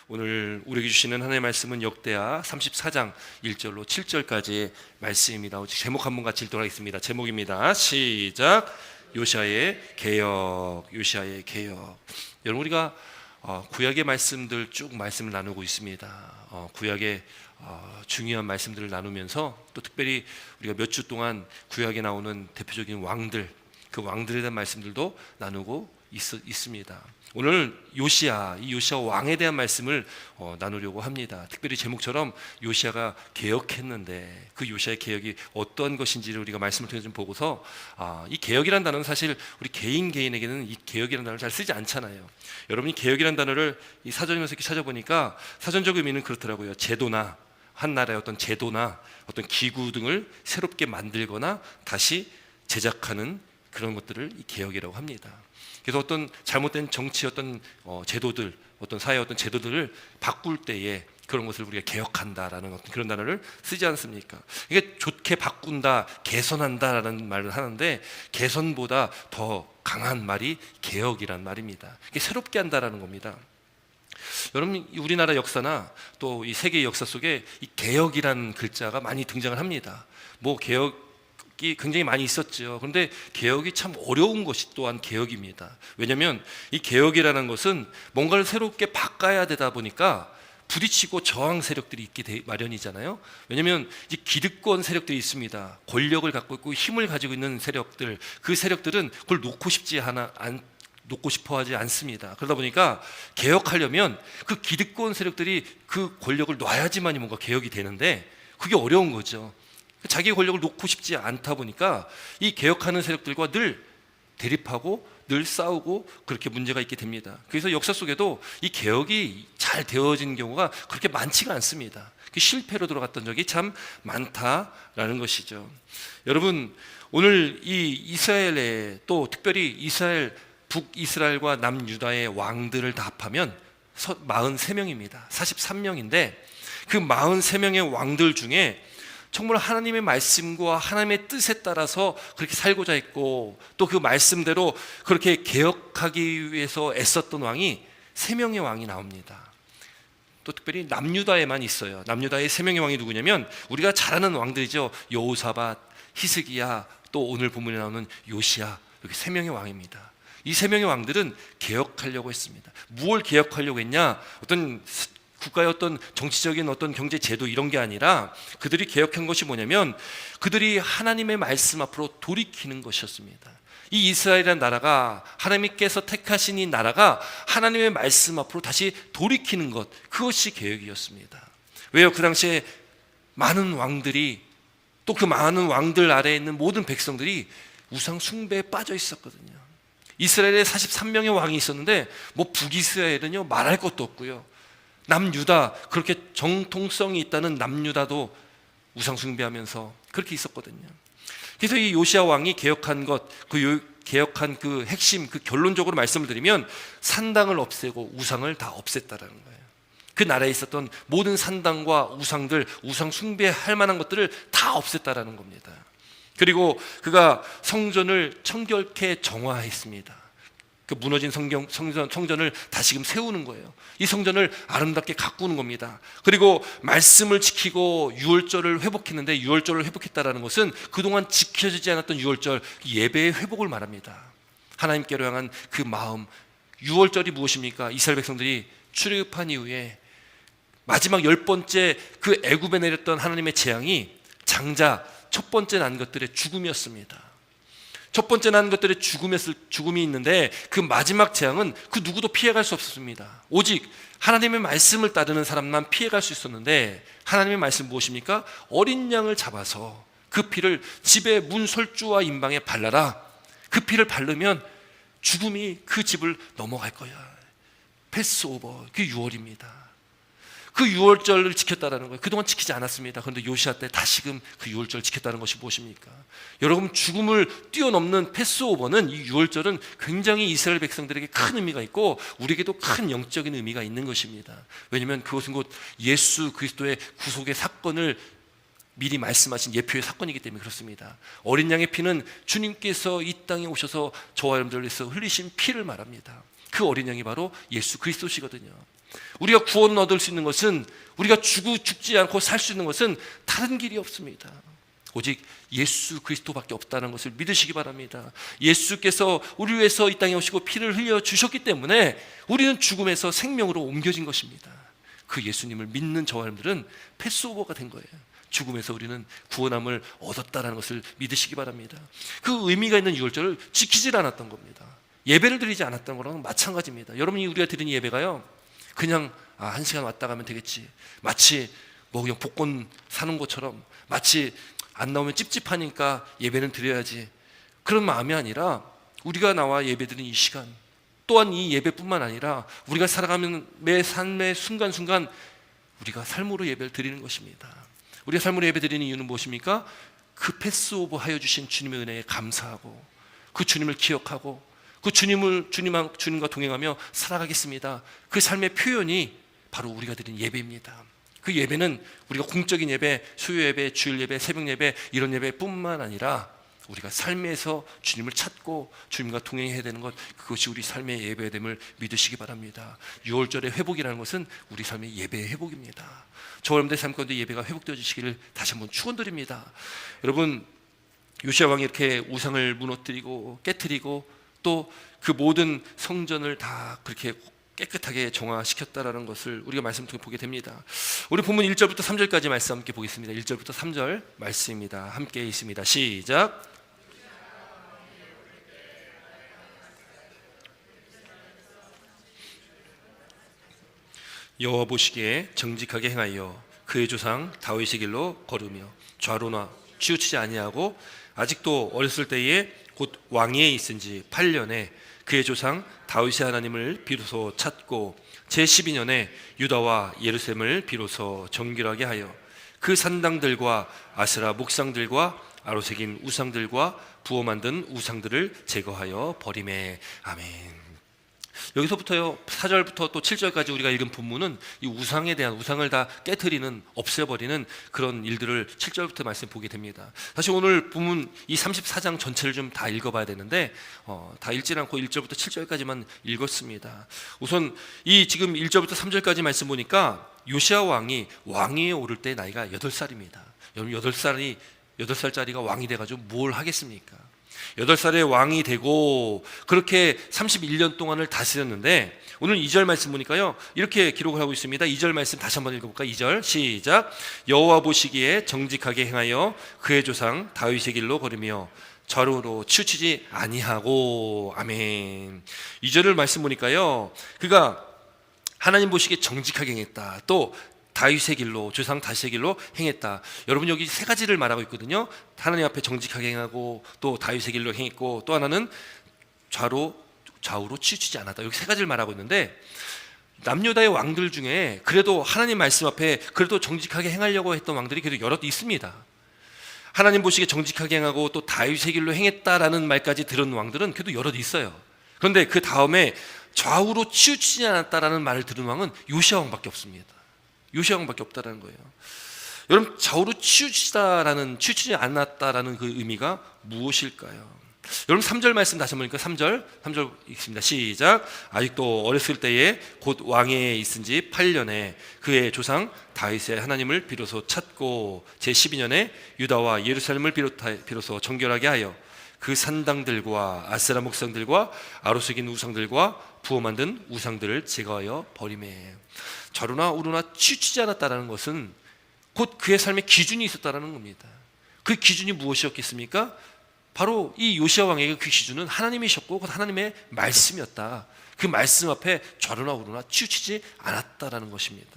오늘 우리에게 주시는 하나님의 말씀은 역대하 34장 1절로 7절까지의 말씀입니다. 제목 한번 같이 읽도록 하겠습니다. 제목입니다. 시작. 요시아의 개혁. 요시아의 개혁. 여러분, 우리가 구약의 말씀들 쭉 말씀을 나누고 있습니다. 구약의 중요한 말씀들을 나누면서 또 특별히 우리가 몇 주 동안 구약에 나오는 대표적인 왕들, 그 왕들에 대한 말씀들도 나누고 있습니다. 오늘 이 요시아 왕에 대한 말씀을 나누려고 합니다. 특별히 제목처럼 요시아가 개혁했는데 그 요시아의 개혁이 어떠한 것인지를 우리가 말씀을 통해서 좀 보고서 이 개혁이라는 단어는 사실 우리 개인에게는 이 개혁이라는 단어를 잘 쓰지 않잖아요. 여러분이 개혁이라는 단어를 이 사전에서 이렇게 찾아보니까 사전적 의미는 그렇더라고요. 제도나 한 나라의 어떤 제도나 어떤 기구 등을 새롭게 만들거나 다시 제작하는 그런 것들을 이 개혁이라고 합니다. 그래서 어떤 잘못된 정치 제도들, 어떤 사회 어떤 제도들을 바꿀 때에 그런 것을 우리가 개혁한다라는 어떤 그런 단어를 쓰지 않습니까? 이게 좋게 바꾼다, 개선한다라는 말을 하는데 개선보다 더 강한 말이 개혁이란 말입니다. 이게 새롭게 한다라는 겁니다. 여러분, 우리나라 역사나 또 이 세계 역사 속에 이 개혁이라는 글자가 많이 등장을 합니다. 뭐 개혁이 굉장히 많이 있었죠. 그런데 개혁이 참 어려운 것이 또한 개혁입니다. 왜냐하면 이 개혁이라는 것은 뭔가를 새롭게 바꿔야 되다 보니까 부딪히고 저항 세력들이 있게 마련이잖아요. 왜냐하면 이제 기득권 세력들이 있습니다. 권력을 갖고 있고 힘을 가지고 있는 세력들, 그 세력들은 그걸 놓고 싶어 하지 않습니다. 그러다 보니까 개혁하려면 그 기득권 세력들이 그 권력을 놔야지만이 뭔가 개혁이 되는데 그게 어려운 거죠. 자기 권력을 놓고 싶지 않다 보니까 이 개혁하는 세력들과 늘 대립하고 늘 싸우고 그렇게 문제가 있게 됩니다. 그래서 역사 속에도 이 개혁이 잘 되어진 경우가 그렇게 많지가 않습니다. 실패로 돌아갔던 적이 참 많다라는 것이죠. 여러분, 오늘 이 이스라엘에 또 특별히 북이스라엘과 남유다의 왕들을 다 합하면 43명입니다. 43명인데 그 43명의 왕들 중에 정말 하나님의 말씀과 하나님의 뜻에 따라서 그렇게 살고자 했고 또 그 말씀대로 그렇게 개혁하기 위해서 애썼던 왕이 3명의 왕이 나옵니다. 또 특별히 남유다에만 있어요. 남유다의 3명의 왕이 누구냐면 우리가 잘 아는 왕들이죠. 여호사밧, 히스기야, 또 오늘 본문에 나오는 요시야, 이렇게 3명의 왕입니다. 이 3명의 왕들은 개혁하려고 했습니다. 무엇을 개혁하려고 했냐? 어떤 국가의 어떤 정치적인 어떤 경제 제도 이런 게 아니라 그들이 개혁한 것이 뭐냐면 그들이 하나님의 말씀 앞으로 돌이키는 것이었습니다. 이 이스라엘이라는 나라가 하나님께서 택하신 이 나라가 하나님의 말씀 앞으로 다시 돌이키는 것, 그것이 개혁이었습니다. 왜요? 그 당시에 많은 왕들이 또 그 많은 왕들 아래에 있는 모든 백성들이 우상 숭배에 빠져 있었거든요. 이스라엘에 43명의 왕이 있었는데 뭐 북이스라엘은요 말할 것도 없고요. 남유다, 그렇게 정통성이 있다는 남유다도 우상 숭배하면서 그렇게 있었거든요. 그래서 이 요시아 왕이 개혁한 개혁한 그 핵심, 그 결론적으로 말씀을 드리면 산당을 없애고 우상을 다 없앴다라는 거예요. 그 나라에 있었던 모든 산당과 우상들, 우상 숭배할 만한 것들을 다 없앴다라는 겁니다. 그리고 그가 성전을 청결케 정화했습니다. 그 무너진 성전을 다시금 세우는 거예요. 이 성전을 아름답게 가꾸는 겁니다. 그리고 말씀을 지키고 유월절을 회복했는데, 유월절을 회복했다라는 것은 그동안 지켜지지 않았던 유월절, 예배의 회복을 말합니다. 하나님께로 향한 그 마음. 유월절이 무엇입니까? 이스라엘 백성들이 출애굽한 이후에 마지막 10번째 그 애굽에 내렸던 하나님의 재앙이 장자 첫 번째 난 것들의 죽음이었습니다. 첫 번째 난 것들의 죽음이 있는데 그 마지막 재앙은 그 누구도 피해갈 수 없었습니다. 오직 하나님의 말씀을 따르는 사람만 피해갈 수 있었는데, 하나님의 말씀 무엇입니까? 어린 양을 잡아서 그 피를 집의 문 설주와 임방에 발라라. 그 피를 바르면 죽음이 그 집을 넘어갈 거야. 패스오버, 그 유월입니다. 그 유월절을 지켰다는 거예요. 그동안 지키지 않았습니다. 그런데 요시아 때 다시금 그 유월절을 지켰다는 것이 무엇입니까? 여러분, 죽음을 뛰어넘는 패스오버는, 이 유월절은 굉장히 이스라엘 백성들에게 큰 의미가 있고 우리에게도 큰 영적인 의미가 있는 것입니다. 왜냐하면 그것은 곧 예수 그리스도의 구속의 사건을 미리 말씀하신 예표의 사건이기 때문에 그렇습니다. 어린 양의 피는 주님께서 이 땅에 오셔서 저와 여러분들을 위해서 흘리신 피를 말합니다. 그 어린 양이 바로 예수 그리스도시거든요. 우리가 구원을 얻을 수 있는 것은, 우리가 죽지 않고 살 수 있는 것은 다른 길이 없습니다. 오직 예수 그리스도밖에 없다는 것을 믿으시기 바랍니다. 예수께서 우리 위해서 이 땅에 오시고 피를 흘려 주셨기 때문에 우리는 죽음에서 생명으로 옮겨진 것입니다. 그 예수님을 믿는 저와 여러분들은 패스오버가 된 거예요. 죽음에서 우리는 구원함을 얻었다는 것을 믿으시기 바랍니다. 그 의미가 있는 유월절을 지키질 않았던 겁니다. 예배를 드리지 않았던 거랑 마찬가지입니다. 여러분이 우리가 드리는 예배가요, 그냥 한 시간 왔다 가면 되겠지, 마치 뭐 그냥 복권 사는 것처럼, 마치 안 나오면 찝찝하니까 예배는 드려야지, 그런 마음이 아니라 우리가 나와 예배 드리는 이 시간, 또한 이 예배뿐만 아니라 우리가 살아가는 매 삶의 순간순간 우리가 삶으로 예배를 드리는 것입니다. 우리가 삶으로 예배 드리는 이유는 무엇입니까? 그 패스오버 하여 주신 주님의 은혜에 감사하고, 그 주님을 기억하고, 그 주님과 동행하며 살아가겠습니다. 그 삶의 표현이 바로 우리가 드리는 예배입니다. 그 예배는 우리가 공적인 예배, 수요 예배, 주일 예배, 새벽 예배, 이런 예배뿐만 아니라 우리가 삶에서 주님을 찾고 주님과 동행해야 되는 것, 그것이 우리 삶의 예배됨을 믿으시기 바랍니다. 6월절의 회복이라는 것은 우리 삶의 예배의 회복입니다. 저 여러분들의 삶 가운데 예배가 회복되어지시기를 다시 한번 축원드립니다. 여러분, 요시야 왕이 이렇게 우상을 무너뜨리고 깨뜨리고 또 그 모든 성전을 다 그렇게 깨끗하게 정화시켰다라는 것을 우리가 말씀 통해 보게 됩니다. 우리 본문 1절부터 3절까지 말씀 함께 보겠습니다. 1절부터 3절 말씀입니다. 함께 있습니다. 시작. 여호와 보시기에 정직하게 행하여 그의 조상 다윗의 길로 걸으며 좌로나 치우치지 아니하고 아직도 어렸을 때에 곧 왕위에 있은지 8년에 그의 조상 다윗의 하나님을 비로소 찾고 제12년에 유다와 예루살렘을 비로소 정결하게 하여 그 산당들과 아스라 목상들과 아로새긴 우상들과 부어 만든 우상들을 제거하여 버리매. 아멘. 여기서부터요, 4절부터 또 7절까지 우리가 읽은 본문은 이 우상에 대한, 우상을 다 깨트리는, 없애버리는 그런 일들을 7절부터 말씀 보게 됩니다. 사실 오늘 본문 이 34장 전체를 좀 다 읽어봐야 되는데 다 읽지 않고 1절부터 7절까지만 읽었습니다. 우선 이 지금 1절부터 3절까지 말씀 보니까 요시야 왕이 왕위에 오를 때 나이가 8살입니다. 여러분, 8살짜리가 왕이 돼가지고 뭘 하겠습니까? 8살에 왕이 되고 그렇게 31년 동안을 다스렸는데, 오늘 2절 말씀 보니까요 이렇게 기록을 하고 있습니다. 2절 말씀 다시 한번 읽어볼까요? 2절 시작. 여호와 보시기에 정직하게 행하여 그의 조상 다윗의 길로 걸으며 좌로로 치우치지 아니하고. 아멘. 2절을 말씀 보니까요, 그가 하나님 보시기에 정직하게 행했다, 또 다윗의 길로, 조상 다윗의 길로 행했다. 여러분, 여기 세 가지를 말하고 있거든요. 하나님 앞에 정직하게 행하고, 또 다윗의 길로 행했고, 또 하나는 좌우로 치우치지 않았다. 여기 세 가지를 말하고 있는데, 남유다의 왕들 중에 그래도 하나님 말씀 앞에 그래도 정직하게 행하려고 했던 왕들이 그래도 여럿 있습니다. 하나님 보시기에 정직하게 행하고 또 다윗의 길로 행했다라는 말까지 들은 왕들은 그래도 여럿 있어요. 그런데 그 다음에 좌우로 치우치지 않았다라는 말을 들은 왕은 요시야 왕밖에 없습니다. 요시야 왕밖에 없다라는 거예요. 여러분, 좌우로 치우치지 않았다라는 그 의미가 무엇일까요? 여러분, 3절 말씀 다시 한번 보니까 3절 읽습니다. 시작. 아직도 어렸을 때에 곧 왕위에 있은지 8년에 그의 조상 다윗의 하나님을 비로소 찾고 제12년에 유다와 예루살렘을 비로소 정결하게 하여 그 산당들과 아스라 목상들과 아로새긴 우상들과 부어 만든 우상들을 제거하여 버리매. 좌로나 우로나 치우치지 않았다라는 것은 곧 그의 삶의 기준이 있었다라는 겁니다. 그 기준이 무엇이었겠습니까? 바로 이 요시야 왕에게 그 기준은 하나님이셨고 곧 하나님의 말씀이었다. 그 말씀 앞에 좌로나 우로나 치우치지 않았다라는 것입니다.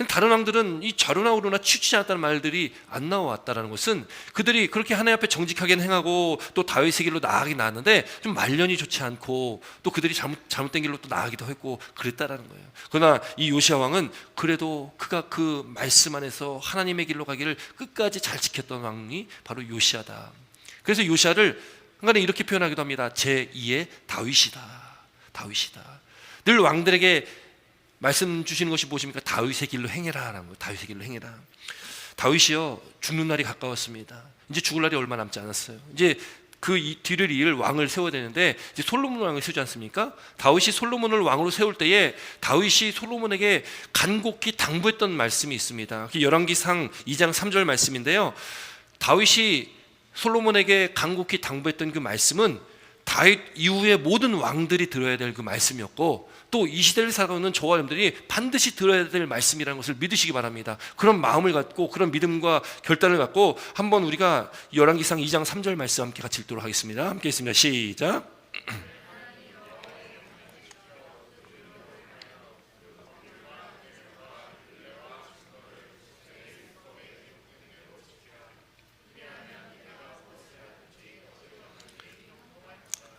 다른 왕들은 이 좌로나 우로나 치우치지 않았다는 말들이 안 나왔다라는 것은 그들이 그렇게 하나님 앞에 정직하게 행하고 또 다윗의 길로 나아가긴 나았는데 좀 말년이 좋지 않고 또 그들이 잘못된 길로 또 나아가기도 했고 그랬다라는 거예요. 그러나 이 요시야 왕은 그래도 그가 그 말씀 안에서 하나님의 길로 가기를 끝까지 잘 지켰던 왕이 바로 요시야다. 그래서 요시야를 한간에 이렇게 표현하기도 합니다. 제2의 다윗이다. 늘 왕들에게 말씀 주시는 것이 무엇입니까? 다윗의 길로 행해라라는 거예요. 다윗의 길로 행해라. 다윗이요, 죽는 날이 가까웠습니다. 이제 죽을 날이 얼마 남지 않았어요. 이제 뒤를 이을 왕을 세워야 되는데 이제 솔로몬 왕을 세우지 않습니까? 다윗이 솔로몬을 왕으로 세울 때에 다윗이 솔로몬에게 간곡히 당부했던 말씀이 있습니다. 열왕기상 2장 3절 말씀인데요. 다윗이 솔로몬에게 간곡히 당부했던 그 말씀은 다윗 이후에 모든 왕들이 들어야 될 그 말씀이었고, 또 이 시대를 살아가는 저와 여러분들이 반드시 들어야 될 말씀이라는 것을 믿으시기 바랍니다. 그런 마음을 갖고, 그런 믿음과 결단을 갖고 한번 우리가 열왕기상 2장 3절 말씀 함께 같이 읽도록 하겠습니다. 함께 읽습니다. 시작.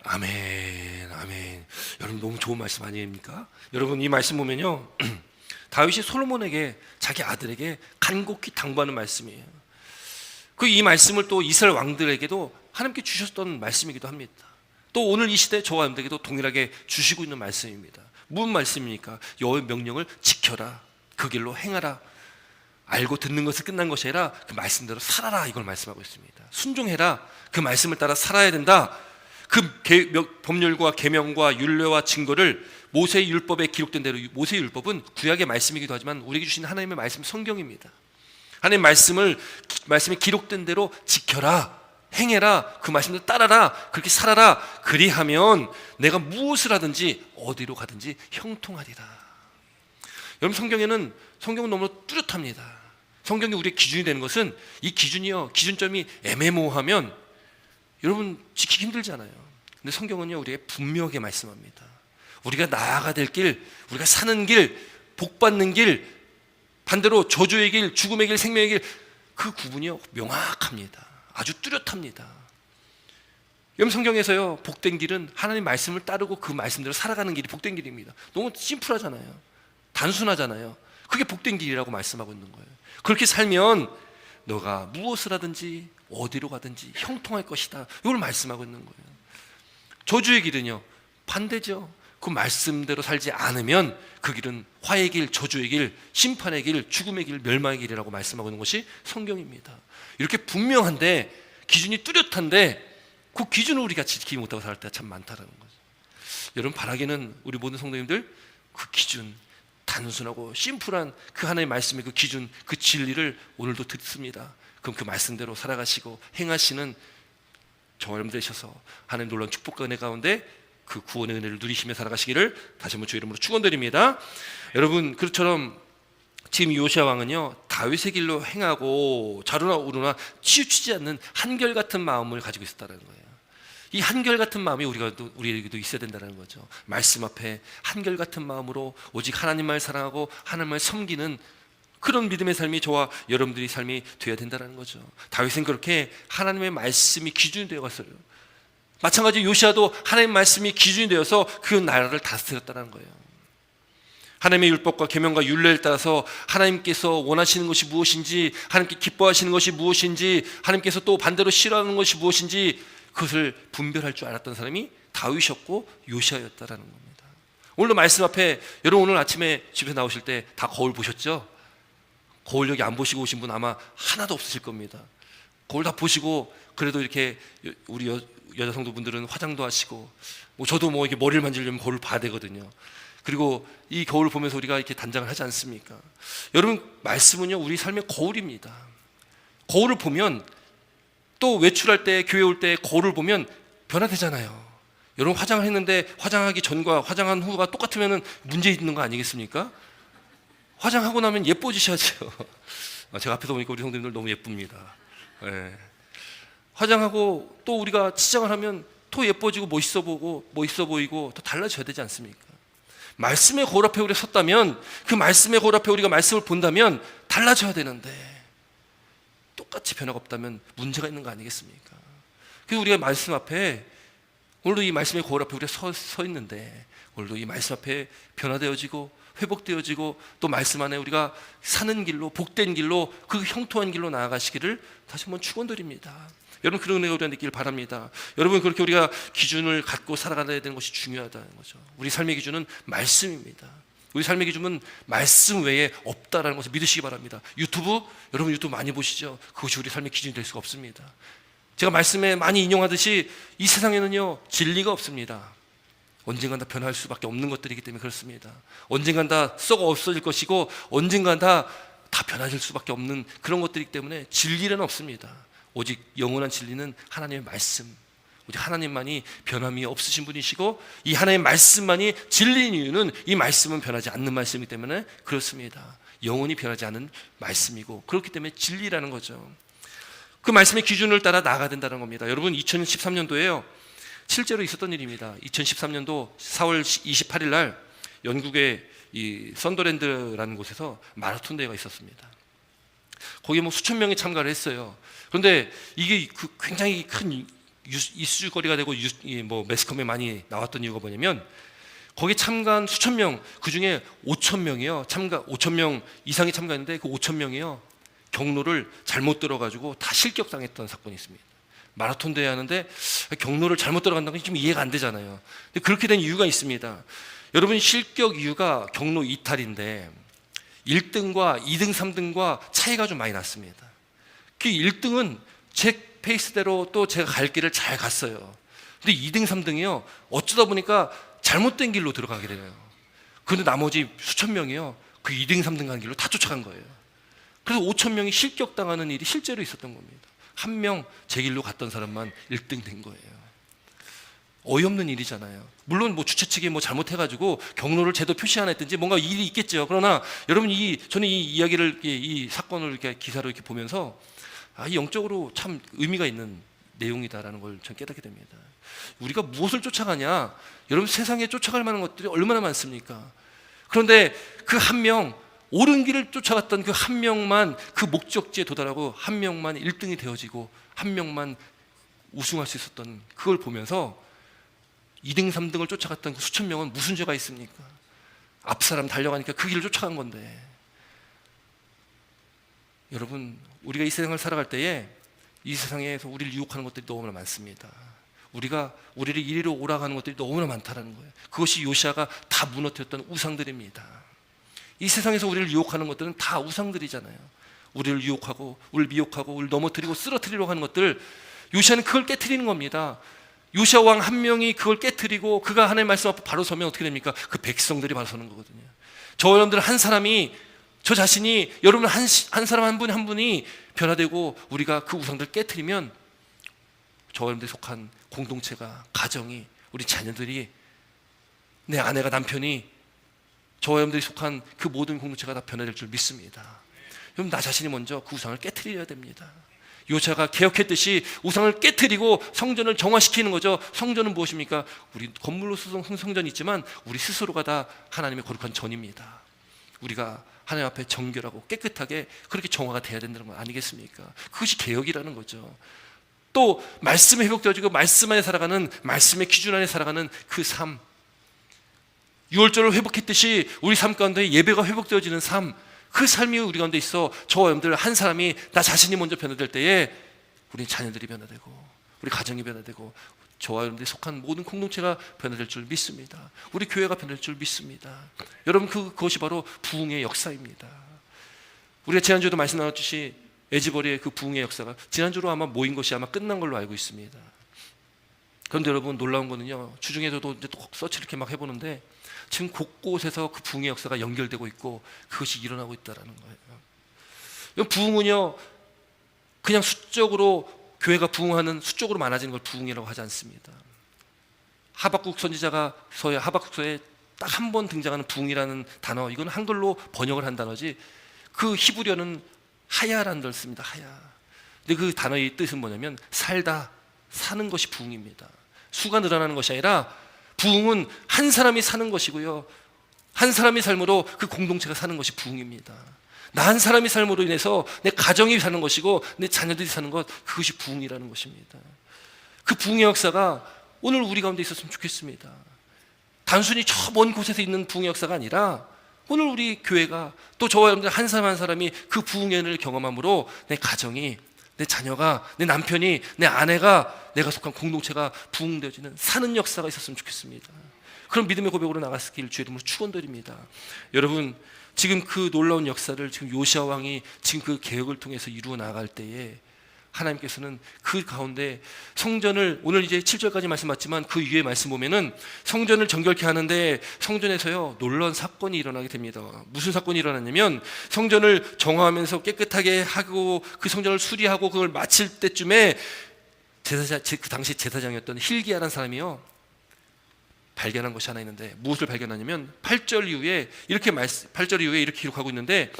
아멘, 아멘. 여러분 너무 좋은 말씀 아닙니까? 여러분 이 말씀 보면요, 다윗이 솔로몬에게, 자기 아들에게 간곡히 당부하는 말씀이에요. 이 말씀을 또 이스라엘 왕들에게도 하나님께 주셨던 말씀이기도 합니다. 또 오늘 이 시대 저와 여러분들에게도 동일하게 주시고 있는 말씀입니다. 무슨 말씀입니까? 여호와의 명령을 지켜라, 그 길로 행하라. 알고 듣는 것은 끝난 것이 아니라 그 말씀대로 살아라, 이걸 말씀하고 있습니다. 순종해라, 그 말씀을 따라 살아야 된다. 그 법률과 계명과 율례와 증거를 모세의 율법에 기록된 대로, 모세의 율법은 구약의 말씀이기도 하지만 우리에게 주신 하나님의 말씀 성경입니다. 하나님의 말씀에 기록된 대로 지켜라, 행해라, 그 말씀대로 따라라, 그렇게 살아라. 그리하면 내가 무엇을 하든지 어디로 가든지 형통하리라. 여러분 성경은 너무 뚜렷합니다. 성경이 우리의 기준이 되는 것은, 이 기준점이 애매모호하면 여러분 지키기 힘들잖아요. 근데 성경은요, 우리에게 분명하게 말씀합니다. 우리가 나아가야 될 길, 우리가 사는 길, 복받는 길, 반대로 저주의 길, 죽음의 길, 생명의 길, 그 구분이요 명확합니다. 아주 뚜렷합니다. 여러분 성경에서요, 복된 길은 하나님 말씀을 따르고 그 말씀대로 살아가는 길이 복된 길입니다. 너무 심플하잖아요. 단순하잖아요. 그게 복된 길이라고 말씀하고 있는 거예요. 그렇게 살면 너가 무엇을 하든지 어디로 가든지 형통할 것이다, 이걸 말씀하고 있는 거예요. 저주의 길은요 반대죠. 그 말씀대로 살지 않으면 그 길은 화의 길, 저주의 길, 심판의 길, 죽음의 길, 멸망의 길이라고 말씀하고 있는 것이 성경입니다. 이렇게 분명한데, 기준이 뚜렷한데 그 기준을 우리가 지키지 못하고 살 때가 참 많다라는 거죠. 여러분 바라기는 우리 모든 성도님들 그 기준, 단순하고 심플한 그 하나님의 말씀의 그 기준, 그 진리를 오늘도 듣습니다. 그럼 그 말씀대로 살아가시고 행하시는 저와 여러분 되셔서 하나님 놀라운 축복과 은혜 가운데 그 구원의 은혜를 누리시며 살아가시기를 다시 한번 주의 이름으로 축원드립니다. 여러분 그처럼 지금 요시야 왕은요 다윗의 길로 행하고 좌로나 우로나 치우치지 않는 한결같은 마음을 가지고 있었다는 거예요. 이 한결같은 마음이 우리에게도 있어야 된다는 거죠. 말씀 앞에 한결같은 마음으로 오직 하나님만 사랑하고 하나님만 섬기는 그런 믿음의 삶이 저와 여러분들의 삶이 되어야 된다는 거죠. 다윗은 그렇게 하나님의 말씀이 기준이 되어갔어요. 마찬가지로 요시야도 하나님의 말씀이 기준이 되어서 그 나라를 다스렸다는 거예요. 하나님의 율법과 계명과 율례를 따라서 하나님께서 원하시는 것이 무엇인지, 하나님께 기뻐하시는 것이 무엇인지, 하나님께서 또 반대로 싫어하는 것이 무엇인지 그것을 분별할 줄 알았던 사람이 다윗이었고 요시야였다라는 겁니다. 오늘도 말씀 앞에, 여러분 오늘 아침에 집에 나오실 때 다 거울 보셨죠? 거울 여기 안 보시고 오신 분 아마 하나도 없으실 겁니다. 거울 다 보시고, 그래도 이렇게 우리 여자 성도분들은 화장도 하시고, 저도 이렇게 머리를 만지려면 거울을 봐야 되거든요. 그리고 이 거울을 보면서 우리가 이렇게 단장을 하지 않습니까? 여러분 말씀은요 우리 삶의 거울입니다. 거울을 보면, 또 외출할 때, 교회 올 때 거울을 보면 변화되잖아요. 여러분 화장을 했는데 화장하기 전과 화장한 후가 똑같으면 문제 있는 거 아니겠습니까? 화장하고 나면 예뻐지셔야죠. 제가 앞에서 보니까 우리 성도님들 너무 예쁩니다. 네. 화장하고 또 우리가 치장을 하면 더 예뻐지고 멋있어 보이고 더 달라져야 되지 않습니까? 말씀의 거울 앞에 우리가 섰다면, 그 말씀의 거울 앞에 우리가 말씀을 본다면 달라져야 되는데 똑같이 변화가 없다면 문제가 있는 거 아니겠습니까? 그래서 우리가 말씀 앞에, 오늘도 이 말씀의 거울 앞에 우리가 서 있는데, 오늘도 이 말씀 앞에 변화되어지고 회복되어지고, 또 말씀 안에 우리가 사는 길로, 복된 길로, 그 형통한 길로 나아가시기를 다시 한번 축원드립니다. 여러분 그런 은혜가 우리한테 있기를 바랍니다. 여러분 그렇게 우리가 기준을 갖고 살아가야 되는 것이 중요하다는 거죠. 우리 삶의 기준은 말씀입니다. 우리 삶의 기준은 말씀 외에 없다라는 것을 믿으시기 바랍니다. 여러분 유튜브 많이 보시죠? 그것이 우리 삶의 기준이 될 수가 없습니다. 제가 말씀에 많이 인용하듯이 이 세상에는요 진리가 없습니다. 언젠간 다 변할 수밖에 없는 것들이기 때문에 그렇습니다. 언젠간 다 썩어 없어질 것이고 언젠간 다 변화될 수밖에 없는 그런 것들이기 때문에 진리는 없습니다. 오직 영원한 진리는 하나님의 말씀, 오직 하나님만이 변함이 없으신 분이시고 이 하나님의 말씀만이 진리인 이유는 이 말씀은 변하지 않는 말씀이기 때문에 그렇습니다. 영원히 변하지 않은 말씀이고 그렇기 때문에 진리라는 거죠. 그 말씀의 기준을 따라 나아가야 된다는 겁니다. 여러분 2013년도에요 실제로 있었던 일입니다. 2013년도 4월 28일 날 영국의 이 썬더랜드라는 곳에서 마라톤 대회가 있었습니다. 거기에 뭐 수천 명이 참가를 했어요. 그런데 이게 굉장히 큰 이슈거리가 되고 뭐 매스컴에 많이 나왔던 이유가 뭐냐면 거기에 참가한 수천 명, 그 중에 5천 명이요 5천 명 이상이 참가했는데 그 5천 명이요 경로를 잘못 들어가지고 다 실격당했던 사건이 있습니다. 마라톤 대회 하는데 경로를 잘못 들어간다는 게 좀 이해가 안 되잖아요. 근데 그렇게 된 이유가 있습니다. 여러분 실격 이유가 경로 이탈인데 1등과 2등, 3등과 차이가 좀 많이 났습니다. 그 1등은 제 페이스대로 또 제가 갈 길을 잘 갔어요. 근데 2등, 3등이요 어쩌다 보니까 잘못된 길로 들어가게 되네요. 그런데 나머지 수천 명이요 그 2등, 3등 가는 길로 다 쫓아간 거예요. 그래서 5천 명이 실격당하는 일이 실제로 있었던 겁니다. 한 명 제 길로 갔던 사람만 1등 된 거예요. 어이없는 일이잖아요. 물론 뭐 주최 측이 뭐 잘못해가지고 경로를 제대로 표시 안 했든지 뭔가 일이 있겠죠. 그러나 여러분 저는 이 이야기를 이 사건을 이렇게 기사로 이렇게 보면서 이 영적으로 참 의미가 있는 내용이다라는 걸 전 깨닫게 됩니다. 우리가 무엇을 쫓아가냐? 여러분 세상에 쫓아갈 만한 것들이 얼마나 많습니까? 그런데 그 한 명 옳은 길을 쫓아갔던 그 한 명만 그 목적지에 도달하고 한 명만 1등이 되어지고 한 명만 우승할 수 있었던 그걸 보면서 2등, 3등을 쫓아갔던 그 수천 명은 무슨 죄가 있습니까? 앞 사람 달려가니까 그 길을 쫓아간 건데 여러분 우리가 이 세상을 살아갈 때에 이 세상에서 우리를 유혹하는 것들이 너무나 많습니다. 우리를 이리로 오라가는 것들이 너무나 많다라는 거예요. 그것이 요시아가 다 무너뜨렸던 우상들입니다. 이 세상에서 우리를 유혹하는 것들은 다 우상들이잖아요. 우리를 유혹하고 우리를 미혹하고 우리를 넘어뜨리고 쓰러뜨리려고 하는 것들 요시아는 그걸 깨트리는 겁니다. 요시아 왕 한 명이 그걸 깨트리고 그가 하나님의 말씀 앞에 바로 서면 어떻게 됩니까? 그 백성들이 바로 서는 거거든요. 저 여러분들 한 사람이 저 자신이 여러분 한 사람 한 분 한 분이 변화되고 우리가 그 우상들을 깨트리면 저 여러분들이 속한 공동체가 가정이 우리 자녀들이 내 아내가 남편이 저 여러분들이 속한 그 모든 공동체가 다 변화될 줄 믿습니다. 여러분 나 자신이 먼저 그 우상을 깨트려야 됩니다. 요시아가 개혁했듯이 우상을 깨트리고 성전을 정화시키는 거죠. 성전은 무엇입니까? 우리 건물로 성전이 있지만 우리 스스로가 다 하나님의 거룩한 전입니다. 우리가 하나님 앞에 정결하고 깨끗하게 그렇게 정화가 돼야 된다는 거 아니겠습니까? 그것이 개혁이라는 거죠. 또 말씀에 회복되어지고 말씀 안에 살아가는 말씀의 기준 안에 살아가는 그 삶, 유월절을 회복했듯이 우리 삶 가운데 예배가 회복되어지는 삶, 그 삶이 우리 가운데 있어 저와 여러분들 한 사람이 나 자신이 먼저 변화될 때에 우리 자녀들이 변화되고 우리 가정이 변화되고 저와 여러분들이 속한 모든 공동체가 변화될 줄 믿습니다. 우리 교회가 변화될 줄 믿습니다. 여러분 그것이 바로 부흥의 역사입니다. 우리가 지난주에도 말씀 나눴듯이 에즈버리의 그 부흥의 역사가 지난주로 아마 모인 것이 아마 끝난 걸로 알고 있습니다. 그런데 여러분 놀라운 거는요, 주중에서도 이제 또 서치를 이렇게 막 해보는데 지금 곳곳에서 그 부흥의 역사가 연결되고 있고 그것이 일어나고 있다는 거예요. 부흥은요 그냥 수적으로 교회가 부흥하는 수적으로 많아지는 걸 부흥이라고 하지 않습니다. 하박국 선지자가 하박국서에 딱 한 번 등장하는 부흥이라는 단어, 이건 한글로 번역을 한 단어지 그 히브리어는 하야라는 걸 씁니다. 하야. 근데 그 단어의 뜻은 뭐냐면 살다, 사는 것이 부흥입니다. 수가 늘어나는 것이 아니라 부흥은 한 사람이 사는 것이고요, 한 사람의 삶으로 그 공동체가 사는 것이 부흥입니다. 나 한 사람의 삶으로 인해서 내 가정이 사는 것이고 내 자녀들이 사는 것, 그것이 부흥이라는 것입니다. 그 부흥의 역사가 오늘 우리 가운데 있었으면 좋겠습니다. 단순히 저 먼 곳에서 있는 부흥의 역사가 아니라 오늘 우리 교회가 또 저와 여러분들 한 사람 한 사람이 그 부흥의 은혜를 경험함으로 내 가정이, 내 자녀가, 내 남편이, 내 아내가, 내가 속한 공동체가 부흥되어지는 사는 역사가 있었으면 좋겠습니다. 그런 믿음의 고백으로 나갔길 주의 이름으로 축원드립니다. 여러분 지금 그 놀라운 역사를 지금 요시아 왕이 지금 그 개혁을 통해서 이루어 나갈 때에 하나님께서는 그 가운데 성전을, 오늘 이제 7절까지 말씀 맞지만 그 위에 말씀 보면은 성전을 정결케 하는데 성전에서요 놀라운 사건이 일어나게 됩니다. 무슨 사건이 일어났냐면 성전을 정화하면서 깨끗하게 하고 그 성전을 수리하고 그걸 마칠 때쯤에 그 당시 제사장이었던 hil기야라는 사람이요 발견한 것이 하나 있는데, 무엇을 발견하냐면 8절 이후에 이렇게 기록하고 있는데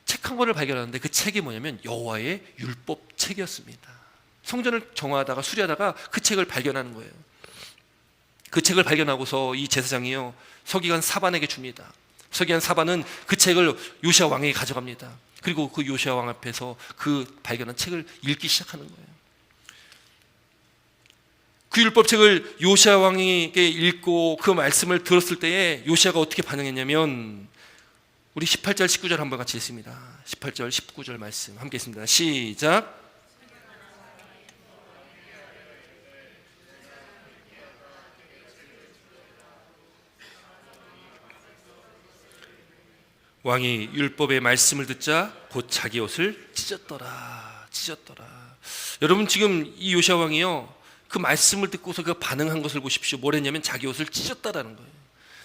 책 한 권을 발견하는데 그 책이 뭐냐면 여호와의 율법 책이었습니다. 성전을 정화하다가 수리하다가 그 책을 발견하는 거예요. 그 책을 발견하고서 이 제사장이요 서기관 사반에게 줍니다. 서기관 사반은 그 책을 요시야 왕에게 가져갑니다. 그리고 그 요시야 왕 앞에서 그 발견한 책을 읽기 시작하는 거예요. 그 율법책을 요시야 왕에게 읽고 그 말씀을 들었을 때에 요시야가 어떻게 반응했냐면, 우리 18절 19절 한번 같이 읽습니다. 18절 19절 말씀 함께 읽습니다. 시작. 왕이 율법의 말씀을 듣자 곧 자기 옷을 찢었더라. 여러분, 지금 이 요시야 왕이요 그 말씀을 듣고서 그 반응한 것을 보십시오. 뭐랬냐면 자기 옷을 찢었다라는 거예요.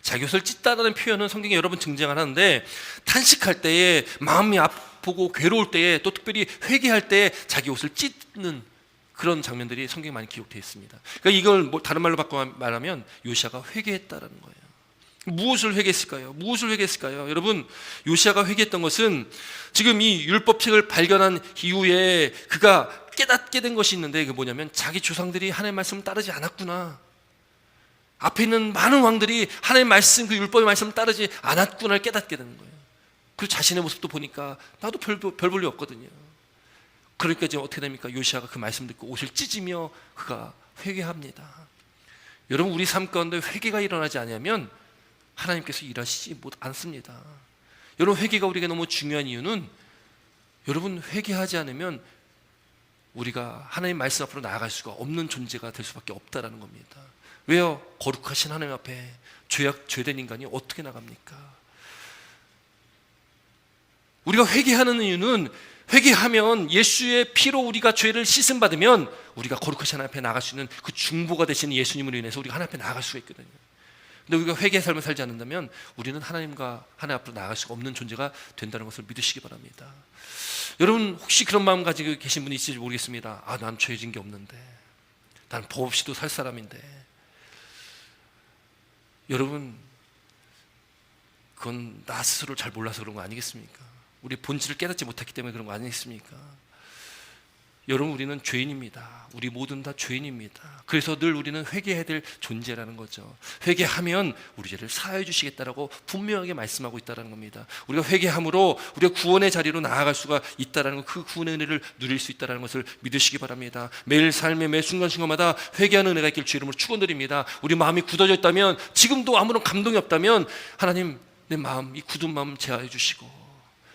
자기 옷을 찢다라는 표현은 성경에 여러 번 등장을 하는데, 탄식할 때에, 마음이 아프고 괴로울 때에, 또 특별히 회개할 때에 자기 옷을 찢는 그런 장면들이 성경에 많이 기록되어 있습니다. 그러니까 이걸 다른 말로 바꿔 말하면 요시야가 회개했다라는 거예요. 무엇을 회개했을까요? 여러분, 요시야가 회개했던 것은 지금 이 율법책을 발견한 이후에 그가 깨닫게 된 것이 있는데, 그게 뭐냐면 자기 조상들이 하나님의 말씀을 따르지 않았구나, 앞에 있는 많은 왕들이 하나님의 말씀, 그 율법의 말씀을 따르지 않았구나를 깨닫게 되는 거예요. 그리고 자신의 모습도 보니까 나도 별 볼 일 없거든요. 그러니까 이제 어떻게 됩니까? 요시야가 그 말씀 듣고 옷을 찢으며 그가 회개합니다. 여러분, 우리 삶 가운데 회개가 일어나지 않으면 하나님께서 일하시지 않습니다. 여러분, 회개가 우리에게 너무 중요한 이유는, 여러분, 회개하지 않으면 우리가 하나님 말씀 앞으로 나아갈 수가 없는 존재가 될 수밖에 없다라는 겁니다. 왜요? 거룩하신 하나님 앞에 죄된 인간이 어떻게 나갑니까? 우리가 회개하는 이유는, 회개하면 예수의 피로 우리가 죄를 씻음 받으면 우리가 거룩하신 하나님 앞에 나아갈 수 있는 그 중보가 되시는 예수님으로 인해서 우리가 하나님 앞에 나아갈 수가 있거든요. 근데 우리가 회개의 삶을 살지 않는다면 우리는 하나님과 하나님 앞으로 나아갈 수가 없는 존재가 된다는 것을 믿으시기 바랍니다. 여러분, 혹시 그런 마음 가지고 계신 분이 있을지 모르겠습니다. 난 죄진 게 없는데, 난 법 없이도 살 사람인데. 여러분, 그건 나 스스로를 잘 몰라서 그런 거 아니겠습니까? 우리 본질을 깨닫지 못했기 때문에 그런 거 아니겠습니까? 여러분, 우리는 죄인입니다. 우리 모든 다 죄인입니다. 그래서 늘 우리는 회개해야 될 존재라는 거죠. 회개하면 우리 죄를 사하여 주시겠다라고 분명하게 말씀하고 있다는 겁니다. 우리가 회개함으로 우리가 구원의 자리로 나아갈 수가 있다는 것, 그 구원의 은혜를 누릴 수 있다는 것을 믿으시기 바랍니다. 매일 삶의 매 순간순간마다 회개하는 은혜가 있길 주 이름으로 축원드립니다. 우리 마음이 굳어져 있다면, 지금도 아무런 감동이 없다면, 하나님, 내 마음, 이 굳은 마음 제하여 주시고,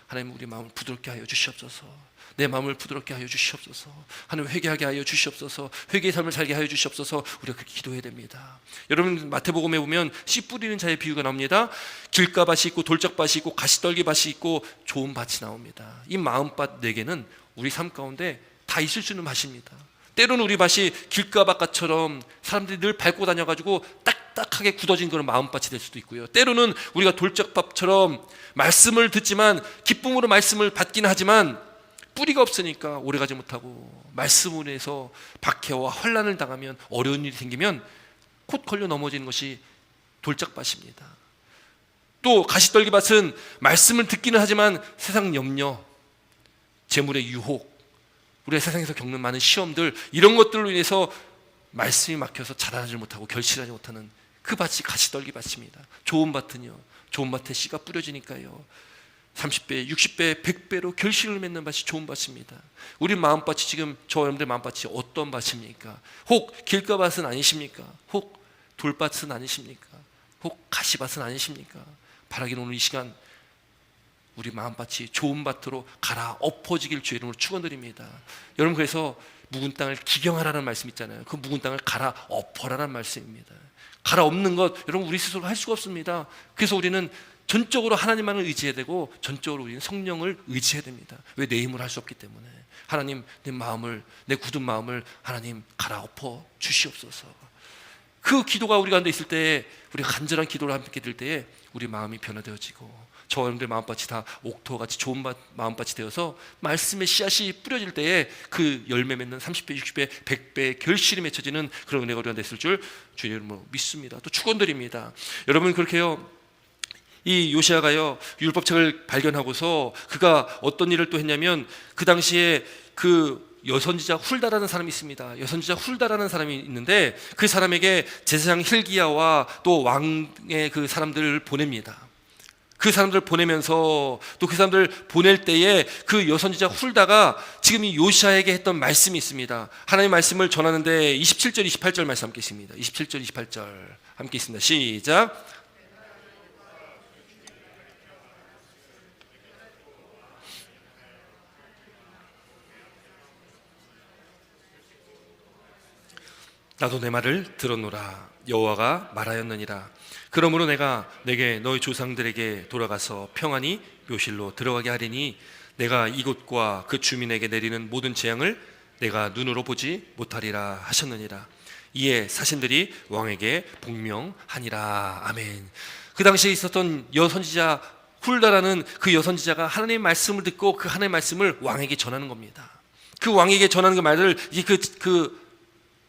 하나님, 우리 마음을 부드럽게 하여 주시옵소서. 내 마음을 부드럽게 하여 주시옵소서. 하나님, 회개하게 하여 주시옵소서. 회개의 삶을 살게 하여 주시옵소서. 우리가 그렇게 기도해야 됩니다. 여러분, 마태복음에 보면 씨 뿌리는 자의 비유가 나옵니다. 길가밭이 있고 돌짝밭이 있고 가시떨기밭이 있고 좋은 밭이 나옵니다. 이 마음밭 4개는 우리 삶 가운데 다 있을 수 있는 밭입니다. 때로는 우리 밭이 길가밭처럼 사람들이 늘 밟고 다녀가지고 딱딱하게 굳어진 그런 마음밭이 될 수도 있고요. 때로는 우리가 돌짝밭처럼 말씀을 듣지만, 기쁨으로 말씀을 받기는 하지만 뿌리가 없으니까 오래가지 못하고, 말씀으로 해서 박해와 환난을 당하면, 어려운 일이 생기면 곧 걸려 넘어지는 것이 돌짝밭입니다. 또 가시떨기밭은 말씀을 듣기는 하지만 세상 염려, 재물의 유혹, 우리가 세상에서 겪는 많은 시험들, 이런 것들로 인해서 말씀이 막혀서 자라나지 못하고 결실하지 못하는 그 밭이 가시떨기밭입니다. 좋은 밭은요, 좋은 밭에 씨가 뿌려지니까요, 30배, 60배, 100배로 결실을 맺는 밭이 좋은 밭입니다. 우리 마음밭이, 지금 저 여러분들 마음밭이 어떤 밭입니까? 혹 길가밭은 아니십니까? 혹 돌밭은 아니십니까? 혹 가시밭은 아니십니까? 바라기는 오늘 이 시간 우리 마음밭이 좋은 밭으로 갈아 엎어지길 주의 이름으로 축원드립니다. 여러분, 그래서 묵은 땅을 기경하라는 말씀 있잖아요. 그 묵은 땅을 갈아엎어라는 말씀입니다. 갈아엎는 것, 여러분 우리 스스로 할 수가 없습니다. 그래서 우리는 전적으로 하나님만을 의지해야 되고 전적으로 우리는 성령을 의지해야 됩니다. 왜? 내 힘을 할 수 없기 때문에. 하나님, 내 마음을, 내 굳은 마음을 하나님 갈아엎어 주시옵소서. 그 기도가 우리 가운데 있을 때에, 우리가 간절한 기도를 함께 드릴 때에 우리 마음이 변화되어지고 저 여러분들의 마음밭이 다 옥토같이 좋은 마음밭이 되어서 말씀의 씨앗이 뿌려질 때에 그 열매 맺는 30배, 60배, 100배의 결실이 맺혀지는 그런 은혜가 우리가 됐을 줄 주의 이름으로 믿습니다. 또 축원드립니다. 여러분 그렇게요, 이 요시아가요 율법책을 발견하고서 그가 어떤 일을 또 했냐면, 그 당시에 그 여선지자 훌다라는 사람이 있습니다. 여선지자 훌다라는 사람이 있는데 그 사람에게 제사장 hil기야와 또 왕의 그 사람들을 보냅니다. 그 사람들 보내면서 또 그 사람들 보낼 때에 그 여선지자 훌다가 지금 이 요시아에게 했던 말씀이 있습니다. 하나님의 말씀을 전하는데 27절 28절 말씀 함께 있습니다. 27절 28절 함께 있습니다. 시작. 나도 내 말을 들었노라. 여호와가 말하였느니라. 그러므로 내가 내게 너희 조상들에게 돌아가서 평안히 묘실로 들어가게 하리니 내가 이곳과 그 주민에게 내리는 모든 재앙을 내가 눈으로 보지 못하리라 하셨느니라. 이에 사신들이 왕에게 복명하니라. 아멘. 그 당시에 있었던 여선지자 훌다라는 그 여선지자가 하나님의 말씀을 듣고 그 하나님의 말씀을 왕에게 전하는 겁니다. 그 왕에게 전하는 그 말을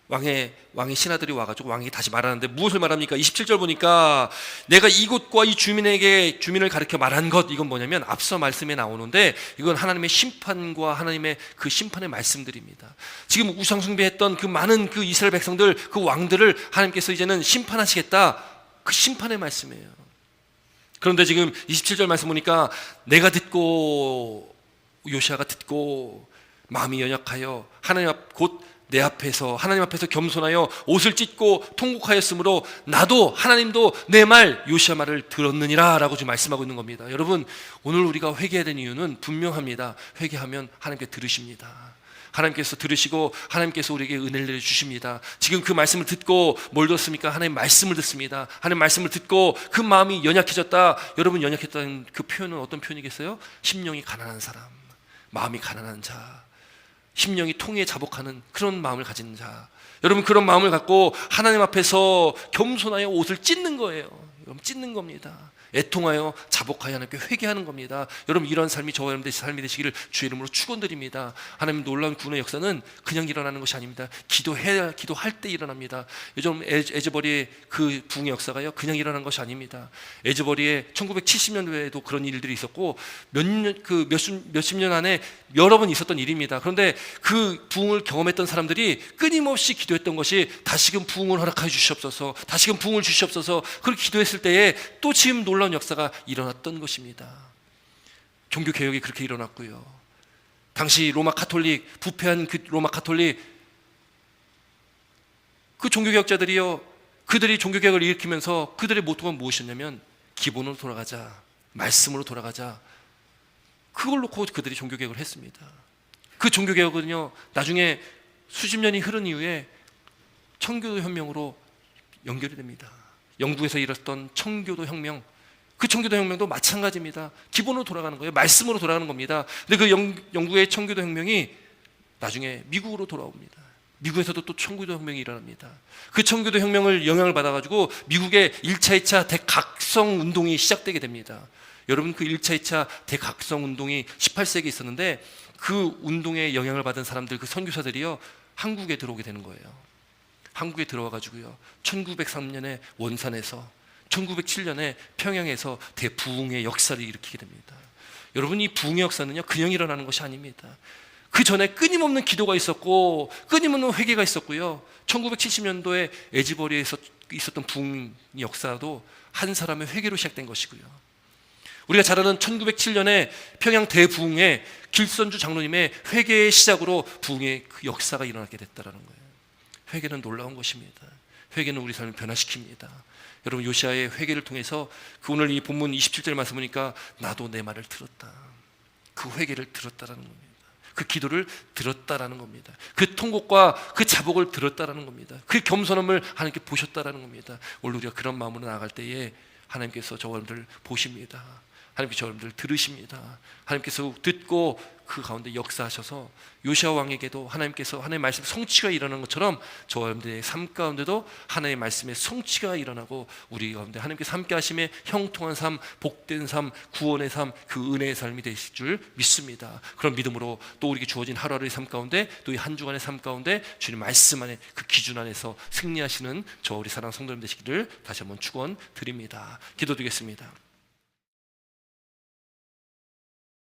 왕의 신하들이 와가지고 왕이 다시 말하는데 무엇을 말합니까? 27절 보니까 내가 이곳과 이 주민을 가리켜 말한 것, 이건 뭐냐면 앞서 말씀에 나오는데 이건 하나님의 심판과 하나님의 그 심판의 말씀들입니다. 지금 우상 숭배했던 그 많은 그 이스라엘 백성들, 그 왕들을 하나님께서 이제는 심판하시겠다, 그 심판의 말씀이에요. 그런데 지금 27절 말씀 보니까 내가 듣고, 요시아가 듣고 마음이 연약하여 하나님 곧 내 앞에서, 하나님 앞에서 겸손하여 옷을 찢고 통곡하였으므로 나도, 하나님도 내 말 요시아 말을 들었느니라 라고 지금 말씀하고 있는 겁니다. 여러분 오늘 우리가 회개해야 되는 이유는 분명합니다. 회개하면 하나님께 들으십니다. 하나님께서 들으시고 하나님께서 우리에게 은혜를 내려주십니다. 지금 그 말씀을 듣고 뭘 듣습니까? 하나님 말씀을 듣습니다. 하나님 말씀을 듣고 그 마음이 연약해졌다. 여러분 연약했다는 그 표현은 어떤 표현이겠어요? 심령이 가난한 사람, 마음이 가난한 자, 심령이 통에 자복하는 그런 마음을 가진 자, 여러분 그런 마음을 갖고 하나님 앞에서 겸손하여 옷을 찢는 거예요. 여러분 찢는 겁니다. 애통하여 자복하여 하나님께 회개하는 겁니다. 여러분 이런 삶이 저와 여러분들의 삶이 되시기를 주의 이름으로 축원드립니다. 하나님 놀라운 구원의 역사는 그냥 일어나는 것이 아닙니다. 기도할 때 일어납니다. 요즘 에즈버리의 그 부흥의 역사가요 그냥 일어난 것이 아닙니다. 에즈버리의 1970년도에도 그런 일들이 있었고 몇십 년 안에 여러 번 있었던 일입니다. 그런데 그 부흥을 경험했던 사람들이 끊임없이 기도했던 것이 다시금 부흥을 허락하여 주시옵소서, 다시금 부흥을 주시옵소서. 그렇게 기도했을 때에 또 지금 놀라운 역사가 일어났던 것입니다. 종교개혁이 그렇게 일어났고요. 당시 로마 카톨릭, 부패한 그 로마 카톨릭, 그 종교개혁자들이요, 그들이 종교개혁을 일으키면서 그들의 모토가 무엇이었냐면 기본으로 돌아가자, 말씀으로 돌아가자, 그걸 놓고 그들이 종교개혁을 했습니다. 그 종교개혁은요 나중에 수십 년이 흐른 이후에 청교도 혁명으로 연결이 됩니다. 영국에서 일었던 청교도 혁명, 그 청교도 혁명도 마찬가지입니다. 기본으로 돌아가는 거예요. 말씀으로 돌아가는 겁니다. 근데 그 영국의 청교도 혁명이 나중에 미국으로 돌아옵니다. 미국에서도 또 청교도 혁명이 일어납니다. 그 청교도 혁명을 영향을 받아가지고 미국의 1차, 2차 대각성 운동이 시작되게 됩니다. 여러분 그 1차, 2차 대각성 운동이 18세기에 있었는데 그 운동에 영향을 받은 사람들, 그 선교사들이요 한국에 들어오게 되는 거예요. 한국에 들어와가지고요 1903년에 원산에서 1907년에 평양에서 대부흥의 역사를 일으키게 됩니다. 여러분 이 부흥의 역사는요 그냥 일어나는 것이 아닙니다. 그 전에 끊임없는 기도가 있었고 끊임없는 회개가 있었고요. 1970년도에 에즈버리에서 있었던 부흥 역사도 한 사람의 회개로 시작된 것이고요. 우리가 잘 아는 1907년에 평양 대부흥에 길선주 장로님의 회개의 시작으로 부흥의 그 역사가 일어나게 됐다는 거예요. 회개는 놀라운 것입니다. 회개는 우리 삶을 변화시킵니다. 여러분 요시아의 회개를 통해서 그 오늘 이 본문 27절 말씀 보니까 나도 내 말을 들었다, 그 회개를 들었다라는 겁니다. 그 기도를 들었다라는 겁니다. 그 통곡과 그 자복을 들었다라는 겁니다. 그 겸손함을 하나님께 보셨다라는 겁니다. 오늘 우리가 그런 마음으로 나아갈 때에 하나님께서 저와 여러분들 보십니다. 하나님께서 저와 여러분들 들으십니다. 하나님께서 듣고 그 가운데 역사하셔서 요시아 왕에게도 하나님께서 하나님의 말씀 성취가 일어나는 것처럼 저와 여러분들의 삶 가운데도 하나님의 말씀의 성취가 일어나고 우리 가운데 하나님께서 함께 하심에 형통한 삶, 복된 삶, 구원의 삶, 그 은혜의 삶이 되실 줄 믿습니다. 그런 믿음으로 또 우리에게 주어진 하루하루의 삶 가운데 또 이 한 주간의 삶 가운데 주님 말씀 안에 그 기준 안에서 승리하시는 저 우리 사랑 성도님 되시기를 다시 한번 축원드립니다. 기도드리겠습니다.